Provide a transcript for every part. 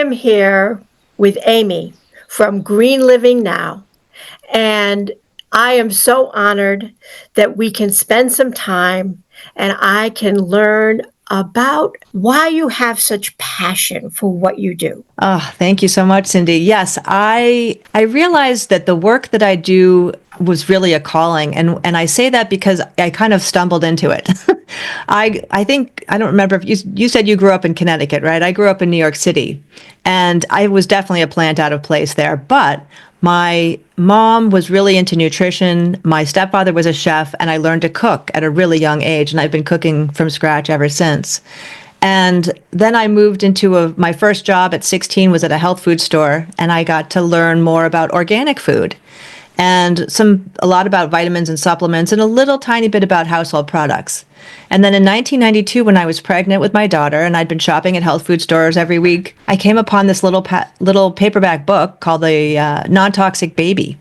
am here with Amy from Green Living Now, and I am so honored that we can spend some time and I can learn about why you have such passion for what you do. Oh, thank you so much, Cindy. Yes, I realized that the work that I do was really a calling, and I say that because I kind of stumbled into it. I think I don't remember if you said you grew up in Connecticut, right? I grew up in New York City, and I was definitely a plant out of place there, but my mom was really into nutrition. My stepfather was a chef, and I learned to cook at a really young age, and I've been cooking from scratch ever since. And then I moved into my first job at 16 was at a health food store, and I got to learn more about organic food and a lot about vitamins and supplements and a little tiny bit about household products. And then in 1992, when I was pregnant with my daughter and I'd been shopping at health food stores every week, I came upon this little paperback book called The Non-Toxic Baby.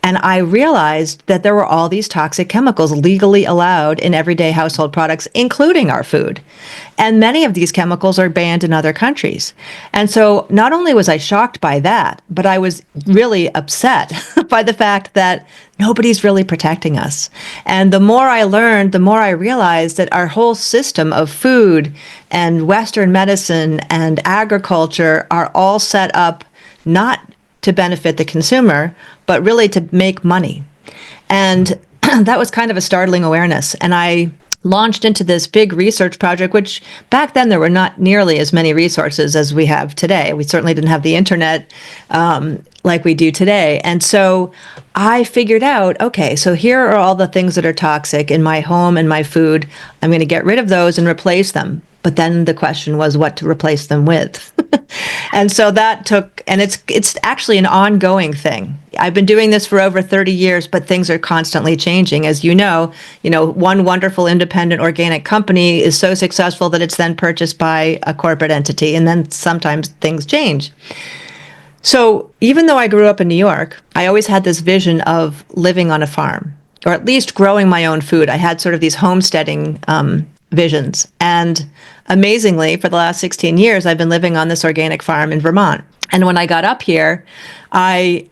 And I realized that there were all these toxic chemicals legally allowed in everyday household products, including our food. And many of these chemicals are banned in other countries. And so not only was I shocked by that, but I was really upset by the fact that nobody's really protecting us. And the more I learned, the more I realized that our whole system of food and Western medicine and agriculture are all set up not to benefit the consumer, but really to make money. And that was kind of a startling awareness. And I launched into this big research project, which back then there were not nearly as many resources as we have today. We certainly didn't have the internet like we do today. And so I figured out, okay, so here are all the things that are toxic in my home and my food. I'm going to get rid of those and replace them. But then the question was what to replace them with. And so that took, and it's actually an ongoing thing. I've been doing this for over 30 years, but things are constantly changing. As you know, one wonderful independent organic company is so successful that it's then purchased by a corporate entity, and then sometimes things change. So even though I grew up in New York, I always had this vision of living on a farm, or at least growing my own food. I had sort of these homesteading visions. And amazingly, for the last 16 years, I've been living on this organic farm in Vermont. And when I got up here, I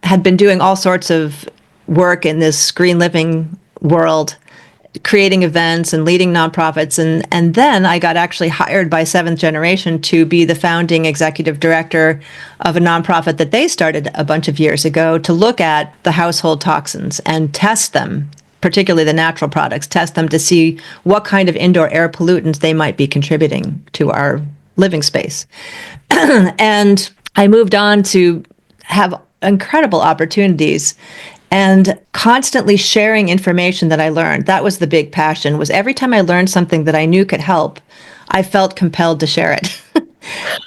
had been doing all sorts of work in this green living world, creating events and leading nonprofits. And then I got actually hired by Seventh Generation to be the founding executive director of a nonprofit that they started a bunch of years ago to look at the household toxins and test them, particularly the natural products, test them to see what kind of indoor air pollutants they might be contributing to our living space. And I moved on to have incredible opportunities and constantly sharing information that I learned. That was the big passion, was every time I learned something that I knew could help, I felt compelled to share it.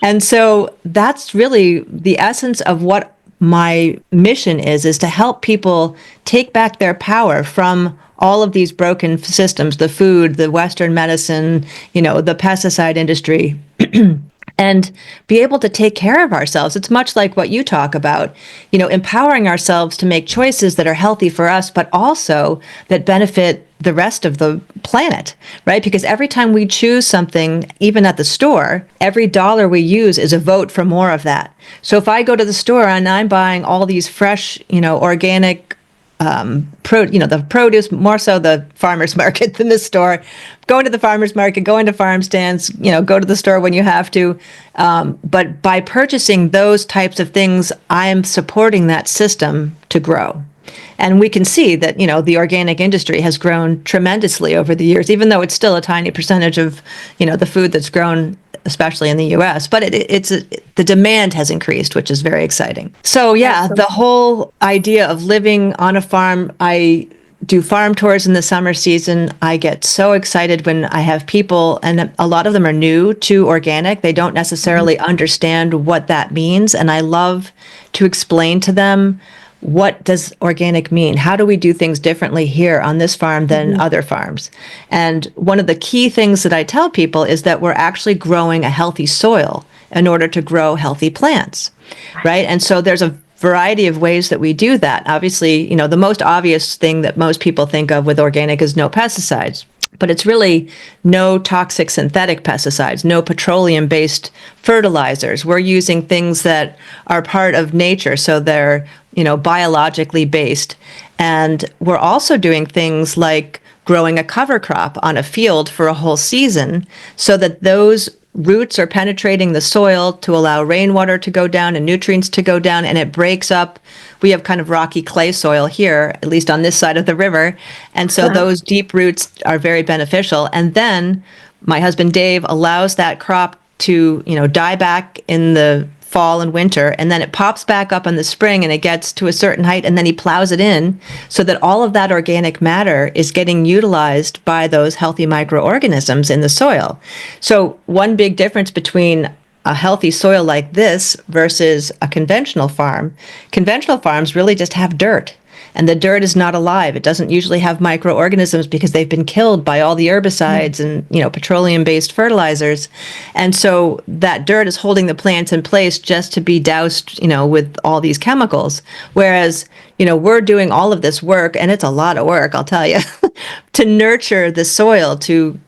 And so that's really the essence of what my mission is to help people take back their power from all of these broken systems, the food, the Western medicine, the pesticide industry, and be able to take care of ourselves. It's much like what you talk about, empowering ourselves to make choices that are healthy for us, but also that benefit the rest of the planet, right? Because every time we choose something, even at the store, every dollar we use is a vote for more of that. So if I go to the store and I'm buying all these fresh, organic, the produce, more so the farmer's market than the store, going to the farmer's market, going to farm stands, go to the store when you have to. But by purchasing those types of things, I am supporting that system to grow. And we can see that, the organic industry has grown tremendously over the years, even though it's still a tiny percentage of, the food that's grown, especially in the U.S. But the demand has increased, which is very exciting. So, yeah, the whole idea of living on a farm, I do farm tours in the summer season. I get so excited when I have people, and a lot of them are new to organic. They don't necessarily understand what that means. And I love to explain to them, what does organic mean? How do we do things differently here on this farm than other farms? And one of the key things that I tell people is that we're actually growing a healthy soil in order to grow healthy plants, right? And so there's a variety of ways that we do that. Obviously, the most obvious thing that most people think of with organic is no pesticides. But it's really no toxic synthetic pesticides, no petroleum-based fertilizers. We're using things that are part of nature, so they're, biologically based. And we're also doing things like growing a cover crop on a field for a whole season so that those roots are penetrating the soil to allow rainwater to go down and nutrients to go down, and it breaks up. We have kind of rocky clay soil here, at least on this side of the river. And so those deep roots are very beneficial. And then my husband Dave allows that crop to, die back in the fall and winter, and then it pops back up in the spring and it gets to a certain height, and then he plows it in so that all of that organic matter is getting utilized by those healthy microorganisms in the soil. So one big difference between a healthy soil like this versus a conventional farms really just have dirt. And the dirt is not alive. It doesn't usually have microorganisms because they've been killed by all the herbicides and, petroleum-based fertilizers. And so that dirt is holding the plants in place just to be doused, with all these chemicals. Whereas, we're doing all of this work, and it's a lot of work, I'll tell you, to nurture the soil, to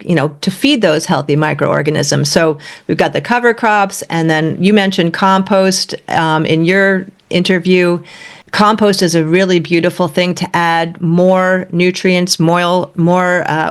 feed those healthy microorganisms. So we've got the cover crops, and then you mentioned compost in your interview. Compost is a really beautiful thing to add more nutrients, more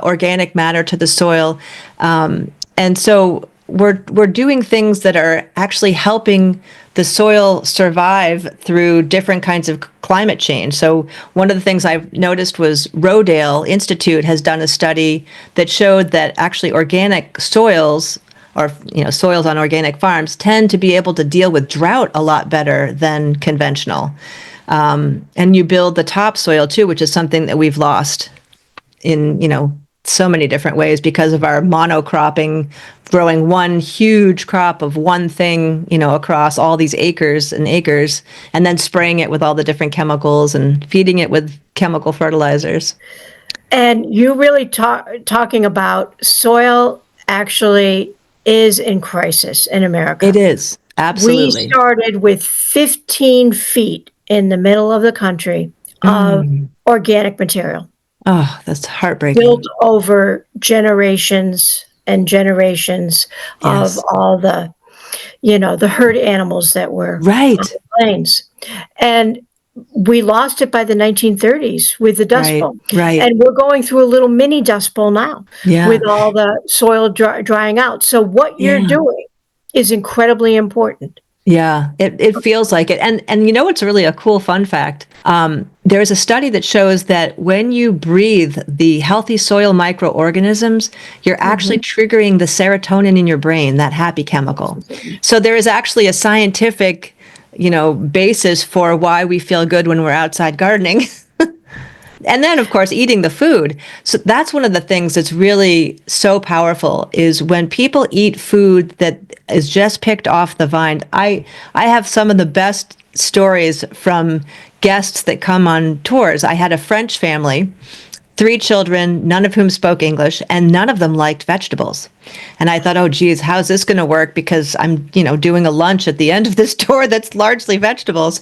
organic matter to the soil. And so we're doing things that are actually helping the soil survive through different kinds of climate change. So one of the things I've noticed was Rodale Institute has done a study that showed that actually organic soils, or soils on organic farms, tend to be able to deal with drought a lot better than conventional. And you build the topsoil too, which is something that we've lost in, so many different ways because of our monocropping, growing one huge crop of one thing, across all these acres and acres, and then spraying it with all the different chemicals and feeding it with chemical fertilizers. And you really talking about soil actually is in crisis in America. It is, absolutely. We started with 15 feet in the middle of the country of organic material. Oh, that's heartbreaking. Built over generations and generations of all the, the herd animals that were right on the plains. And we lost it by the 1930s with the Dust Bowl. Right. And we're going through a little mini Dust Bowl now with all the soil drying out. So what you're doing is incredibly important. Yeah, it feels like it. And it's really a cool fun fact. There's a study that shows that when you breathe the healthy soil microorganisms, you're actually triggering the serotonin in your brain, that happy chemical. So there is actually a scientific, basis for why we feel good when we're outside gardening. And then, of course, eating the food. So that's one of the things that's really so powerful is when people eat food that is just picked off the vine. I have some of the best stories from guests that come on tours. I had a French family, 3 children, none of whom spoke English, and none of them liked vegetables. And I thought, oh, geez, how's this going to work? Because I'm, doing a lunch at the end of this tour that's largely vegetables.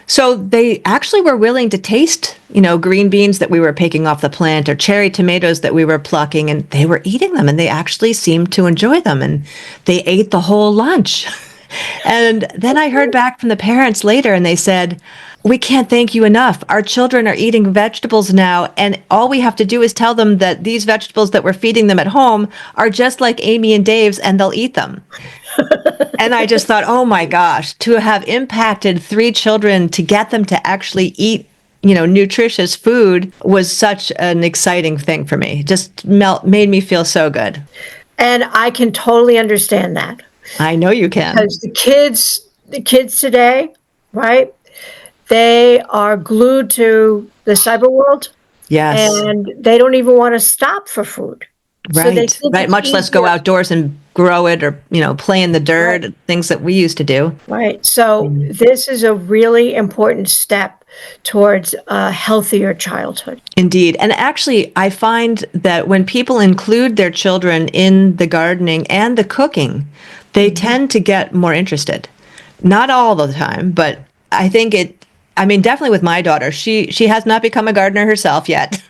So they actually were willing to taste, green beans that we were picking off the plant or cherry tomatoes that we were plucking, and they were eating them, and they actually seemed to enjoy them, and they ate the whole lunch. And then I heard back from the parents later, and they said, we can't thank you enough. Our children are eating vegetables now, and all we have to do is tell them that these vegetables that we're feeding them at home are just like Amy and Dave's, and they'll eat them. And I just thought, oh my gosh, to have impacted 3 children, to get them to actually eat, nutritious food was such an exciting thing for me. Just made me feel so good. And I can totally understand that. I know you can. Because the kids today, right? They are glued to the cyber world. Yes. And they don't even want to stop for food. Right. So right. Much less go outdoors and grow it or, play in the dirt, things that we used to do. Right. So this is a really important step towards a healthier childhood. Indeed. And actually, I find that when people include their children in the gardening and the cooking, they tend to get more interested. Not all the time, but I think definitely with my daughter, she has not become a gardener herself yet.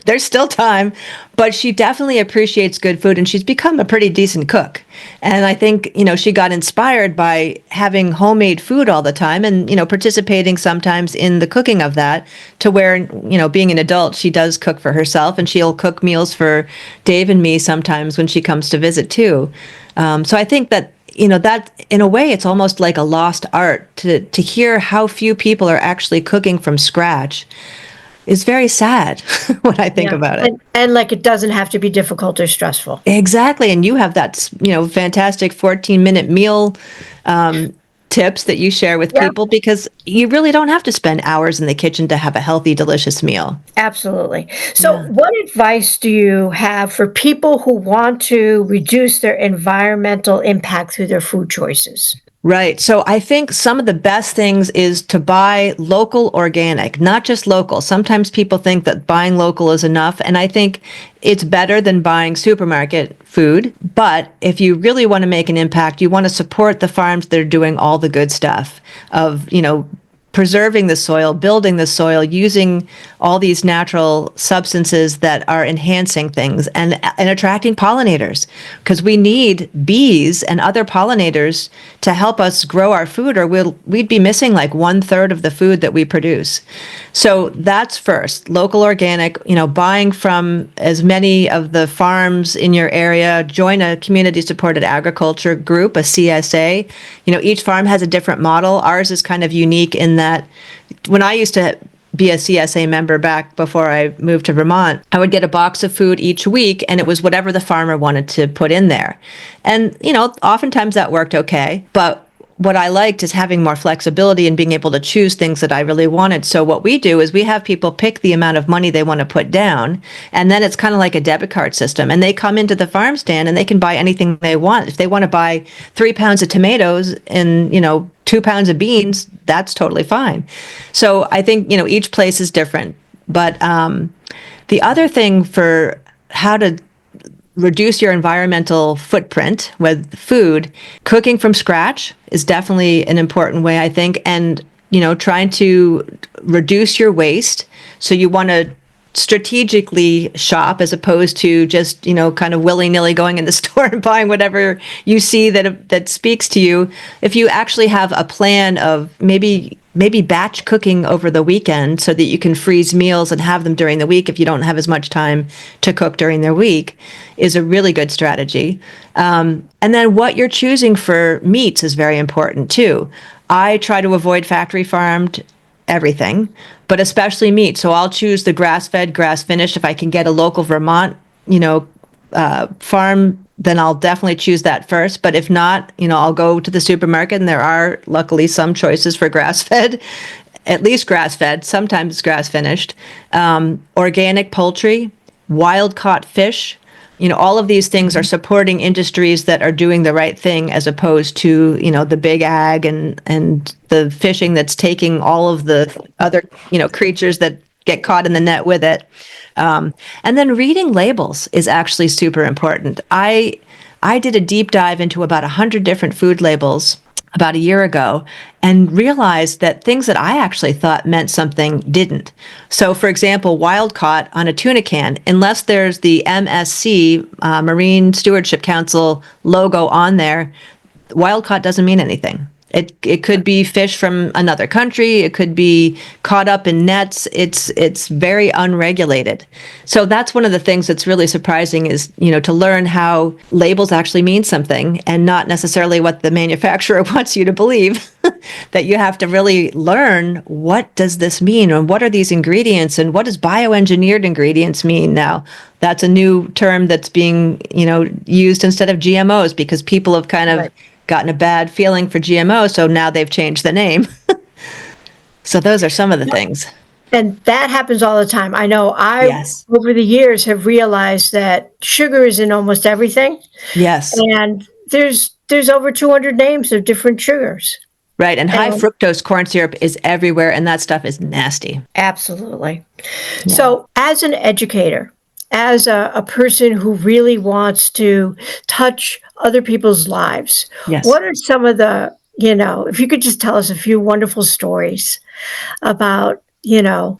There's still time, but she definitely appreciates good food and she's become a pretty decent cook. And I think, she got inspired by having homemade food all the time and, participating sometimes in the cooking of that to where, being an adult, she does cook for herself and she'll cook meals for Dave and me sometimes when she comes to visit too. So I think that that in a way, it's almost like a lost art to hear how few people are actually cooking from scratch is very sad when I think Yeah. about it. And like it doesn't have to be difficult or stressful. Exactly. And you have that, fantastic 14-minute meal tips that you share with Yeah. people because you really don't have to spend hours in the kitchen to have a healthy, delicious meal. Absolutely. So, Yeah. what advice do you have for people who want to reduce their environmental impact through their food choices? Right. So I think some of the best things is to buy local organic, not just local. Sometimes people think that buying local is enough. And I think it's better than buying supermarket food. But if you really want to make an impact, you want to support the farms that are doing all the good stuff of, preserving the soil, building the soil, using all these natural substances that are enhancing things and attracting pollinators. Because we need bees and other pollinators to help us grow our food, or we'd be missing like 1/3 of the food that we produce. So that's first, local organic, buying from as many of the farms in your area, join a community supported agriculture group, a CSA. Each farm has a different model. Ours is kind of unique in that when I used to be a CSA member back before I moved to Vermont, I would get a box of food each week and it was whatever the farmer wanted to put in there. And, oftentimes that worked okay, but what I liked is having more flexibility and being able to choose things that I really wanted. So what we do is we have people pick the amount of money they want to put down, and then it's kind of like a debit card system. And they come into the farm stand and they can buy anything they want. If they want to buy 3 pounds of tomatoes and, 2 pounds of beans, that's totally fine. So I think, each place is different. But the other thing for how to reduce your environmental footprint with food, cooking from scratch is definitely an important way, I think. And, trying to reduce your waste. So you want to strategically shop as opposed to just, kind of willy-nilly going in the store and buying whatever you see that speaks to you. If you actually have a plan of maybe batch cooking over the weekend so that you can freeze meals and have them during the week if you don't have as much time to cook during the week is a really good strategy. And then what you're choosing for meats is very important too. I try to avoid factory farmed everything, but especially meat. So I'll choose the grass-fed, grass-finished. If I can get a local Vermont, farm, then I'll definitely choose that first. But if not, I'll go to the supermarket and there are luckily some choices for grass-fed, at least grass-fed, sometimes grass-finished, organic poultry, wild-caught fish. All of these things are supporting industries that are doing the right thing as opposed to, the big ag and the fishing that's taking all of the other, creatures that get caught in the net with it. And then reading labels is actually super important. I did a deep dive into about 100 different food labels about a year ago and realized that things that I actually thought meant something didn't. So, for example, wild caught on a tuna can, unless there's the MSC, Marine Stewardship Council logo on there, wild caught doesn't mean anything. It could be fish from another country. It could be caught up in nets. It's very unregulated. So that's one of the things that's really surprising is, to learn how labels actually mean something and not necessarily what the manufacturer wants you to believe. That you have to really learn, what does this mean? And what are these ingredients? And what does bioengineered ingredients mean now? That's a new term that's being, used instead of GMOs because people have kind of gotten a bad feeling for GMO, so now they've changed the name. So those are some of the things. And that happens all the time. I know Yes. over the years, have realized that sugar is in almost everything. Yes. And there's over 200 names of different sugars. Right. And high And fructose corn syrup is everywhere, and that stuff is nasty. absolutely. So, as an educator, as a person who really wants to touch other people's lives, Yes. what are some of the, if you could just tell us a few wonderful stories about,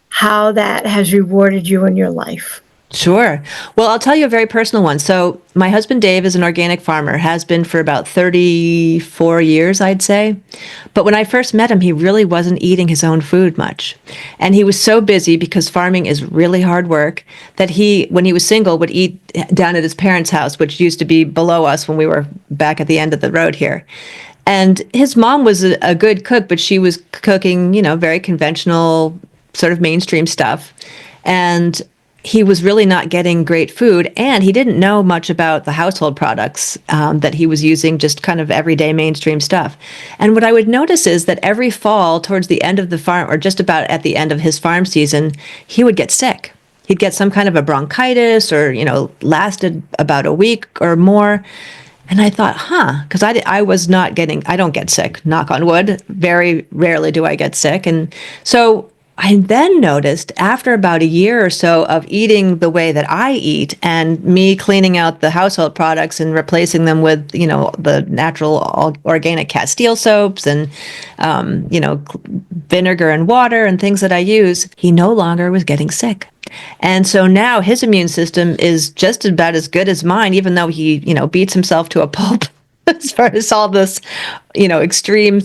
how that has rewarded you in your life? Sure. Well, I'll tell you a very personal one. So, my husband Dave is an organic farmer, has been for about 34 years, I'd say. But when I first met him, he really wasn't eating his own food much. And he was so busy because farming is really hard work that he, when he was single, would eat down at his parents' house, which used to be below us when we were back at the end of the road here. And his mom was a good cook, but she was cooking, very conventional, sort of mainstream stuff. And he was really not getting great food, and he didn't know much about the household products that he was using, just kind of everyday mainstream stuff. And what I would notice is that every fall, towards the end of the farm, or just about at the end of his farm season, he would get sick. He'd get some kind of a bronchitis, or, lasted about a week or more. And I thought, because I was not getting, I don't get sick, knock on wood. Very rarely do I get sick. And so I then noticed after about a year or so of eating the way that I eat and me cleaning out the household products and replacing them with, the natural organic Castile soaps and, vinegar and water and things that I use, he no longer was getting sick. And so now his immune system is just about as good as mine, even though he, beats himself to a pulp as far as all this, extreme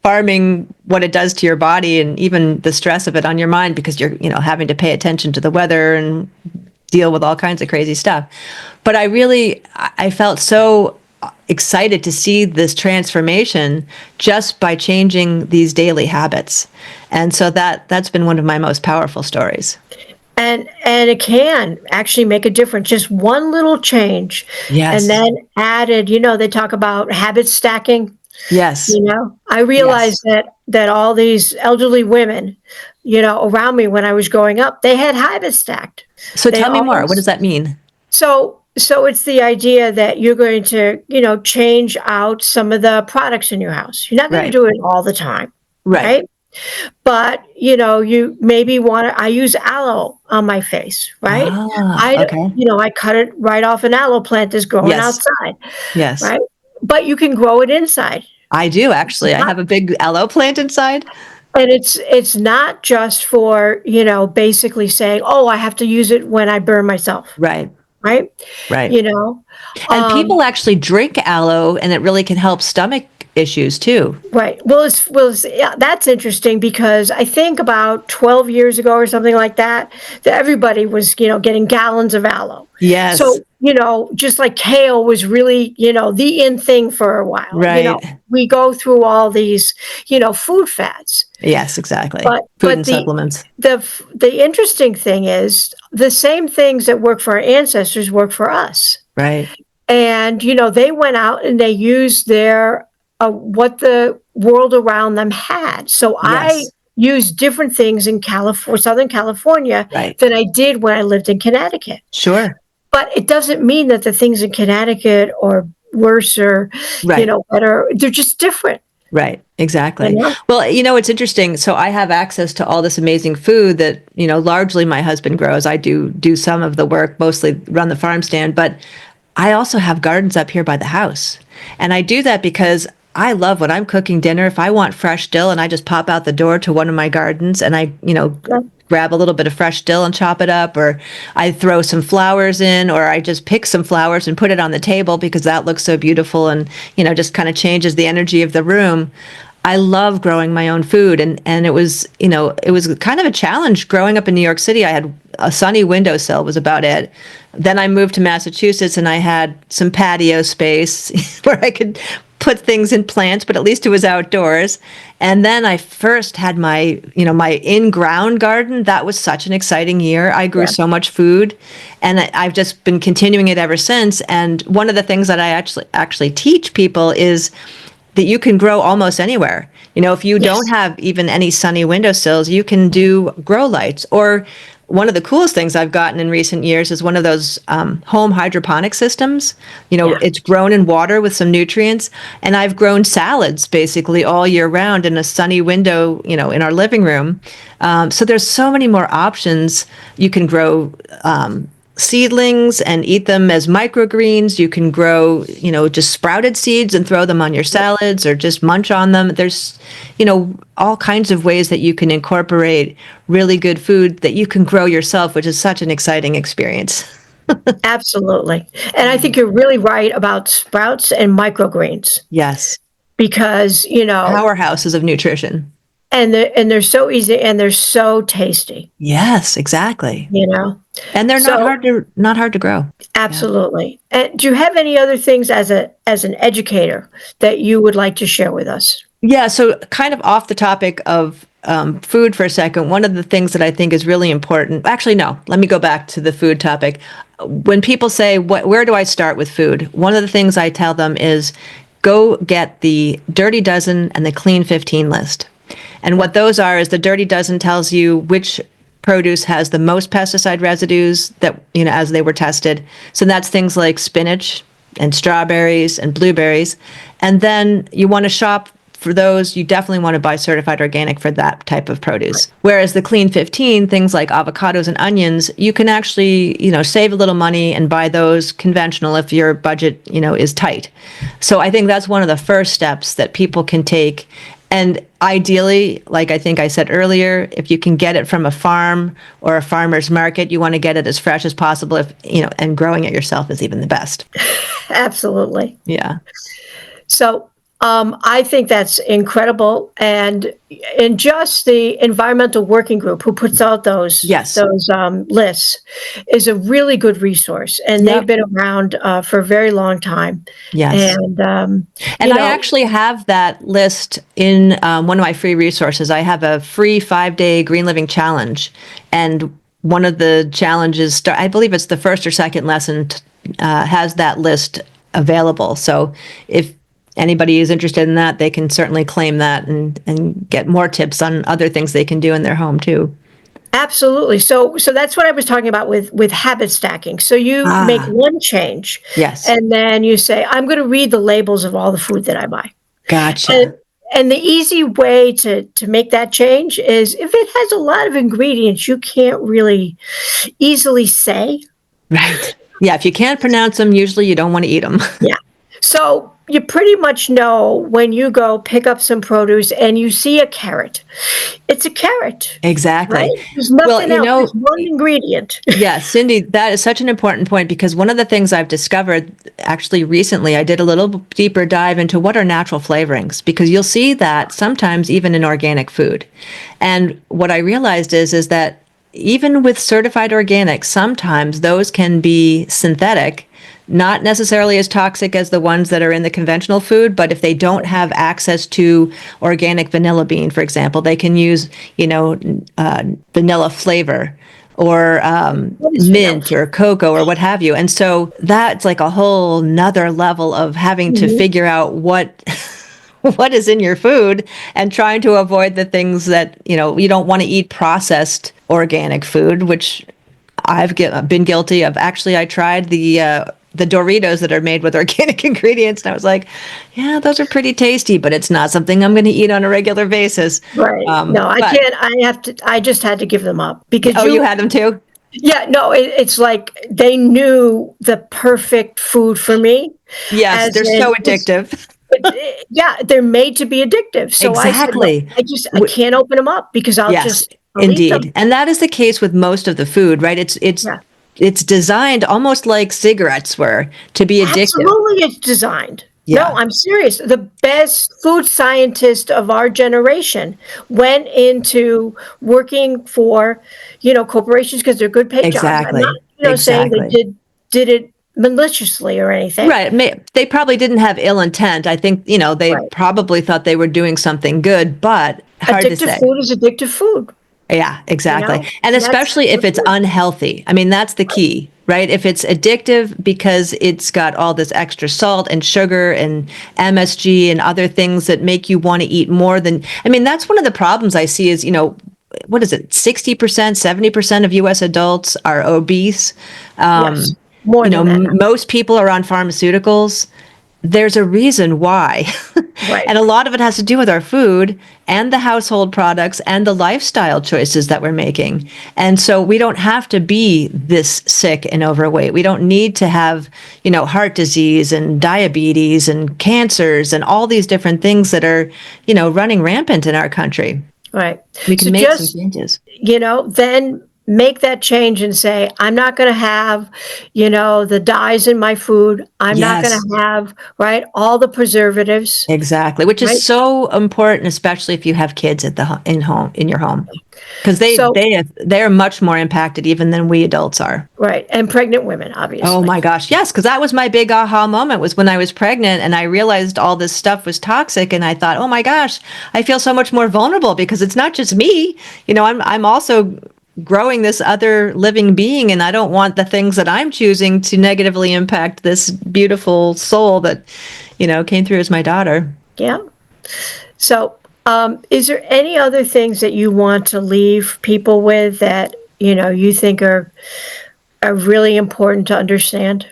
farming, what it does to your body, and even the stress of it on your mind, because you're, having to pay attention to the weather and deal with all kinds of crazy stuff. But I felt so excited to see this transformation just by changing these daily habits. And so that's been one of my most powerful stories. And it can actually make a difference. Just one little change. Yes. And then added, they talk about habit stacking. Yes. I realized that all these elderly women, around me when I was growing up, they had habits stacked. So tell me more. What does that mean? So it's the idea that you're going to, change out some of the products in your house. You're not going to do it all the time. Right? But, you maybe I use aloe on my face, right? Okay. I cut it right off an aloe plant that's growing outside. Yes. Right? But you can grow it inside. I do, actually. I have a big aloe plant inside. And it's not just for, basically saying, oh, I have to use it when I burn myself. Right. Right. And people actually drink aloe, and it really can help stomach issues too. Right. Well, that's interesting, because I think about 12 years ago or something like that everybody was, getting gallons of aloe. Yes. So, just like kale was really, the in thing for a while. Right. We go through all these, food fads. Yes, exactly. Food and supplements. The interesting thing is the same things that work for our ancestors work for us. Right. And, they went out and they used their what the world around them had. So I used different things in Southern California than I did when I lived in Connecticut. Sure. But it doesn't mean that the things in Connecticut are worse or, better. They're just different. Right. Exactly. Well, it's interesting. So I have access to all this amazing food that, largely my husband grows. I do some of the work, mostly run the farm stand, but I also have gardens up here by the house. And I do that because I love when I'm cooking dinner. If I want fresh dill, and I just pop out the door to one of my gardens and I, grab a little bit of fresh dill and chop it up, or I throw some flowers in, or I just pick some flowers and put it on the table because that looks so beautiful and, just kind of changes the energy of the room. I love growing my own food. And it was, it was kind of a challenge growing up in New York City. I had a sunny windowsill was about it. Then I moved to Massachusetts and I had some patio space where I could put things in plants, but at least it was outdoors. And then I first had my, my in-ground garden. That was such an exciting year. I grew so much food, and I've just been continuing it ever since. And one of the things that I actually teach people is that you can grow almost anywhere. If you don't have even any sunny windowsills, you can do grow lights. Or one of the coolest things I've gotten in recent years is one of those home hydroponic systems. It's grown in water with some nutrients. And I've grown salads basically all year round in a sunny window, in our living room. So there's so many more options. You can grow seedlings and eat them as microgreens. You can grow, just sprouted seeds and throw them on your salads or just munch on them. There's, all kinds of ways that you can incorporate really good food that you can grow yourself, which is such an exciting experience. Absolutely. And I think you're really right about sprouts and microgreens Yes. because, Powerhouses of nutrition. and they're so easy and they're so tasty, Yes, exactly. you know. And they're So not hard to grow. Yeah. absolutely. And do you have any other things as an educator that you would like to share with us? Yeah, so kind of off the topic of food for a second, one of the things that I think is really important, actually, no, let me go back to the food topic. When people say, where do I start with food? One of the things I tell them is go get the Dirty Dozen and the Clean 15 list. And what those are is the Dirty Dozen tells you which produce has the most pesticide residues that, as they were tested. So that's things like spinach and strawberries and blueberries. And then you want to shop for those. You definitely want to buy certified organic for that type of produce. Whereas the Clean 15, things like avocados and onions, you can actually, save a little money and buy those conventional if your budget, is tight. So I think that's one of the first steps that people can take. And ideally, like I think I said earlier, if you can get it from a farm or a farmer's market, you want to get it as fresh as possible. And growing it yourself is even the best. Absolutely. Yeah. So I think that's incredible, and just the environmental working group who puts out those Yes. lists is a really good resource, and Yep. they've been around for a very long time. Yes. And I actually have that list in one of my free resources. I have a free 5-day green living challenge, and one of the challenges, I believe it's the first or second lesson, has that list available. So if anybody is interested in that, they can certainly claim that and get more tips on other things they can do in their home too. Absolutely. So that's what I was talking about with habit stacking. So you make one change, Yes. and then you say, I'm going to read the labels of all the food that I buy. Gotcha. And the easy way to make that change is if it has a lot of ingredients you can't really easily say. Right. Yeah, if you can't pronounce them, usually you don't want to eat them. Yeah. So you pretty much know when you go pick up some produce and you see a carrot, it's a carrot. Exactly. Right? There's nothing else. There's one ingredient. Yeah, Cindy, that is such an important point because one of the things I've discovered actually recently, I did a little deeper dive into what are natural flavorings because you'll see that sometimes even in organic food. And what I realized is that even with certified organic, sometimes those can be synthetic, not necessarily as toxic as the ones that are in the conventional food, but if they don't have access to organic vanilla bean, for example, they can use, vanilla flavor or mint or cocoa or what have you. And so that's like a whole nother level of having to figure out what is in your food and trying to avoid the things that, you don't want to eat processed organic food, which I've been guilty of. Actually, I tried the Doritos that are made with organic ingredients, and I was like, yeah, those are pretty tasty, but it's not something I'm going to eat on a regular basis. Right. No, I can't. I just had to give them up because you had them too? Yeah, no, it's like they knew the perfect food for me. Yes, they're so addictive. Yeah, they're made to be addictive. So exactly. I said, I can't open them up because I'll just indeed. eat them. And that is the case with most of the food, right? It's designed almost like cigarettes were to be addictive. Absolutely, it's designed. Yeah. No, I'm serious. The best food scientist of our generation went into working for, corporations because they're good paid jobs. I'm not, saying they did it maliciously or anything. Right. They probably didn't have ill intent. I think, they probably thought they were doing something good, but hard to say. Addictive food is addictive food. Yeah, exactly. And especially if it's unhealthy. I mean, that's the key, right? If it's addictive because it's got all this extra salt and sugar and MSG and other things that make you want to eat more than, that's one of the problems I see is, what is it? 60%, 70% of US adults are obese. Yes, more than that. Most people are on pharmaceuticals. there's a reason why. Right. And a lot of it has to do with our food and the household products and the lifestyle choices that we're making. And so we don't have to be this sick and overweight. We don't need to have, heart disease and diabetes and cancers and all these different things that are, running rampant in our country. Right. We can So make some just, changes. then make that change and say, I'm not going to have, the dyes in my food. I'm not going Yes. to have, right, all the preservatives, Exactly, which is right? so important, especially if you have kids at the in your home, because So, they are much more impacted even than we adults are. right. And pregnant women, Oh obviously. my gosh, yes, because that was my big aha moment was when I was pregnant and I realized all this stuff was toxic, and I thought, oh my gosh, I feel so much more vulnerable because it's not just me. I'm also growing this other living being, and I don't want the things that I'm choosing to negatively impact this beautiful soul that, came through as my daughter. Yeah. So, is there any other things that you want to leave people with that, you think are really important to understand?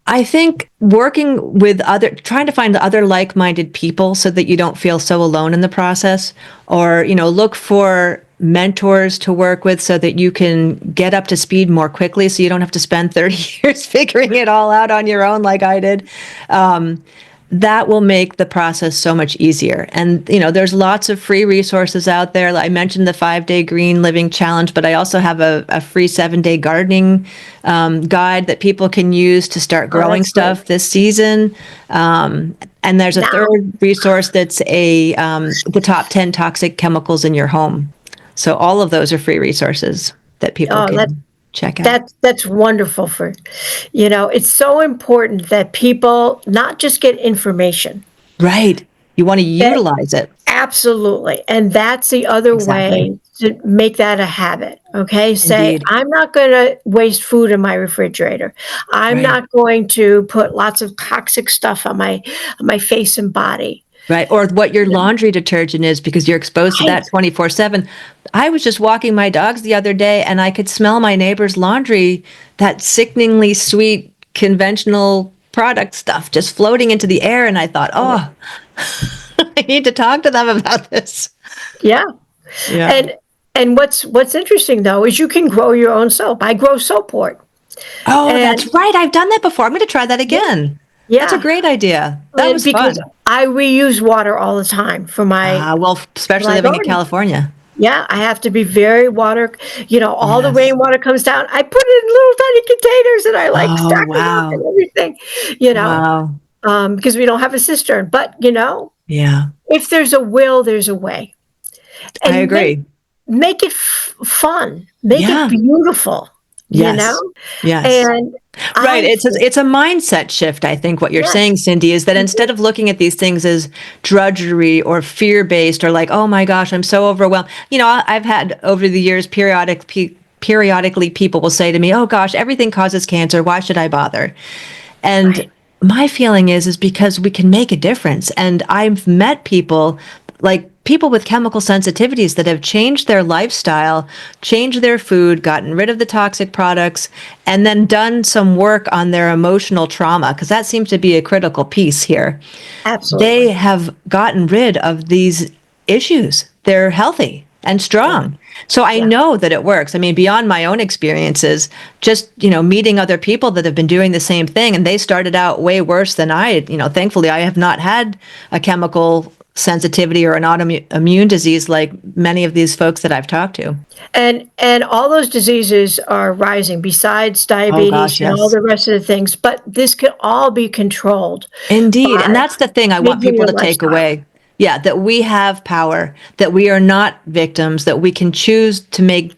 I think trying to find other like-minded people so that you don't feel so alone in the process, or, look for mentors to work with so that you can get up to speed more quickly so you don't have to spend 30 years figuring it all out on your own like I did. That will make the process so much easier. And, there's lots of free resources out there. I mentioned the 5-day green living challenge, but I also have a free 7-day gardening guide that people can use to start Oh, growing that's great. stuff this season. And there's a Now, third resource that's the top 10 toxic chemicals in your home. So all of those are free resources that people oh, can check out. that's wonderful it's so important that people not just get information. Right. You want to That utilize it. absolutely. And that's the other Exactly. way to make that a habit. Okay. Say, Indeed. I'm not going to waste food in my refrigerator. I'm Right. not going to put lots of toxic stuff on my face and body. Right. Or what your laundry detergent is because you're exposed to Right. that 24/7. I was just walking my dogs the other day and I could smell my neighbor's laundry, that sickeningly sweet conventional product stuff just floating into the air. And I thought, oh, I need to talk to them about this. Yeah. Yeah. And what's interesting though is you can grow your own soap. I grow soapwort. Oh, And that's right. I've done that before. I'm going to try that yeah, again. That's a yeah. great idea. That was Because fun. I reuse water all the time for my Well, for especially my living in garden. California. Yeah, I have to be very all the Yes. rainwater comes down. I put it in little tiny containers and I like Oh, stack them up and wow. everything, you know, Wow. because we don't have a cistern. But, Yeah, if there's a will, there's a way. I And agree. make it fun, make it Yeah. beautiful, you know? Yes. Yes. And Right. I think, It's a mindset shift. I think what you're saying, yes, Cindy, is that instead of looking at these things as drudgery or fear based or like, oh my gosh, I'm so overwhelmed. I've had over the years periodically people will say to me, oh gosh, everything causes cancer. Why should I bother? And right, my feeling is because we can make a difference. And I've met people like people with chemical sensitivities that have changed their lifestyle, changed their food, gotten rid of the toxic products, and then done some work on their emotional trauma, because that seems to be a critical piece here. They absolutely. have gotten rid of these issues. They're healthy and Yeah, strong. So I yeah, know that it works. I mean, beyond my own experiences, just, meeting other people that have been doing the same thing and they started out way worse than thankfully I have not had a chemical sensitivity or an autoimmune disease like many of these folks that I've talked to. and all those diseases are rising besides Oh diabetes gosh, and all yes. the rest of the things, but this can all be controlled Indeed. And by that's the thing I want changing people your to take lifestyle. away. Yeah, that we have power, that we are not victims, that we can choose to make,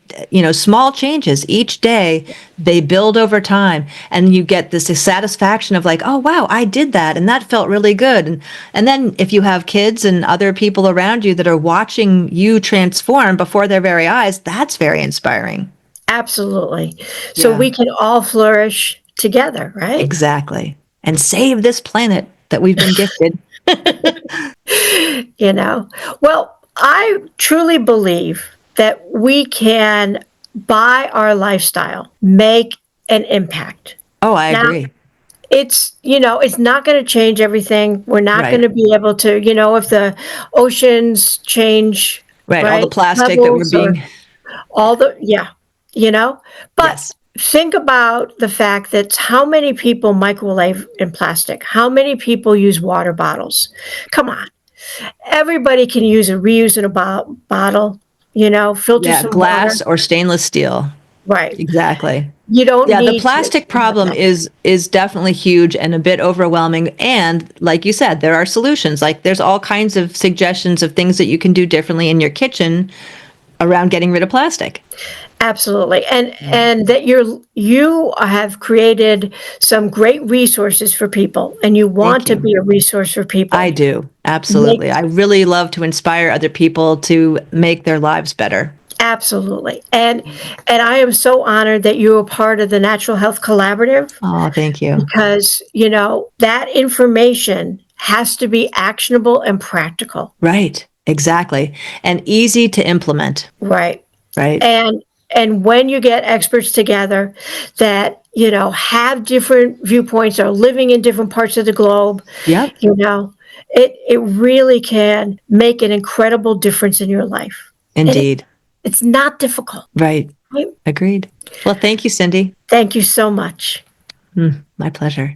small changes each day. They build over time and you get this satisfaction of like, oh, wow, I did that. And that felt really good. And then if you have kids and other people around you that are watching you transform before their very eyes, that's very inspiring. Absolutely. So Yeah, we can all flourish together, right? exactly. And save this planet that we've been gifted. You know? Well, I truly believe that we can, by our lifestyle, make an impact. Oh, I Now, agree. it's, it's not going to change everything. We're not going Right. to be able to, if the oceans change, Right. All the right, plastic that we're levels, or being, all the, yeah, you know, but yes. think about the fact that how many people microwave in plastic? How many people use water bottles? Come on. Everybody can use a reusable bottle, filter Yeah. some water. Glass or stainless steel. Right. Exactly. You don't Yeah, the need to plastic have problem that. is definitely huge and a bit overwhelming. And like you said, there are solutions. Like there's all kinds of suggestions of things that you can do differently in your kitchen around getting rid of plastic. Absolutely. And that you have created some great resources for people, and you want Thank to you. be a resource for I people. do. Make Absolutely. I really love to inspire other people to make their lives better. Absolutely. And I am so honored that you are part of the Natural Health Collaborative, Oh, thank you. because, that information has to be actionable and practical. Right. Exactly. And easy to implement. Right. Right. And when you get experts together that, have different viewpoints, are living in different parts of the globe, Yep. it really can make an incredible difference in your life. And Indeed. it's not difficult. Right. Right? Agreed. Well, thank you, Cindy. Thank you so much. My pleasure.